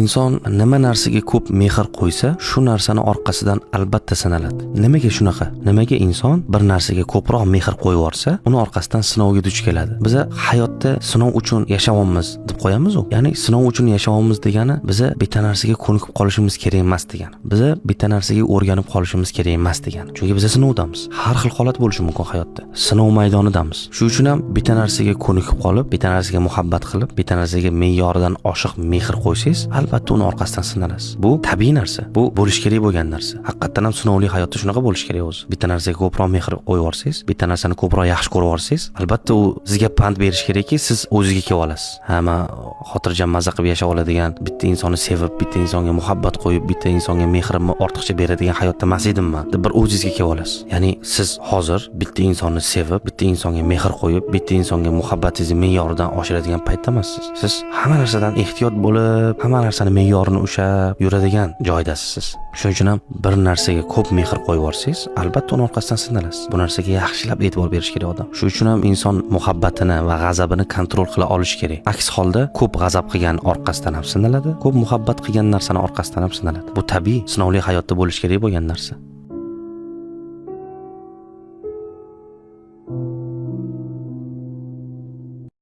inson nima narsaga ko'p mehr qo'ysa, shu narsani orqasidan albatta sinaladi. Nimaga shunaqa? Nimaga inson bir narsaga ko'proq mehr qo'yib yorsa, uni orqasidan sinovga duch keladi? Biz hayotda sinov uchun yashayapmiz deb qo'yamiz-ku. Ya'ni sinov uchun yashayapmiz degani biz bitta narsaga ko'nikib qolishimiz kerak emas degani. Biz bitta narsaga o'rganib qolishimiz kerak emas degani. Chunki biz sinovdamiz. Har xil holat bo'lishi mumkin hayotda. Sinov maydonidamiz. Shu uchun ham bitta narsaga ko'nikib qolib, bitta narsaga muhabbat qilib, bitta narsaga me'yoridan oshiq mehr qo'ysangiz, albatta uni orqasidan sinalasiz. Bu tabiiy narsa. Bu bo'lish kerak bo'lgan narsa. Haqiqatan ham sinovli hayotda shunaqa bo'lish kerak o'zi. Bitta narsaga ko'proq mehr qo'yib yorsangiz, bitta narsani ko'proq yaxshi ko'rib yorsangiz, albatta u sizga pand berish kerakki, siz o'ziga kelib olasiz. Ha, men xotirjam mazza qilib yashab oladigan, bitta insonni sevib, bitta insonga muhabbat qo'yib, bitta insonga mehrimni ortiqcha beradigan hayotda emas edimman deb bir o'zingizga kelib olasiz. Ya'ni siz hozir bitta insonni sevib, bitta insonga mehr qo'yib, bitta insonga muhabbatingizni me'yoridan oshiradigan paytda emassiz. Siz hamma narsadan ehtiyot bo'lib, hamma narsani me'yorini ushlab yuradigan joydasiz siz. Shuning uchun ham bir narsaga ko'p mehr qo'yib yorsangiz, albatta uni orqasidan sinalasiz. Bu narsaga yaxshilab e'tibor berish kerak odam. Shuning uchun ham inson muhabbatini va g'azabini kontrol qila olishi kerak. Aks holda ko'p g'azab qilgan orqasidan ham sinaladi, ko'p muhabbat qilgan narsani orqasidan ham sinaladi. Bu tabiiy, sinovli hayotda bo'lish kerak bo'lgan narsa.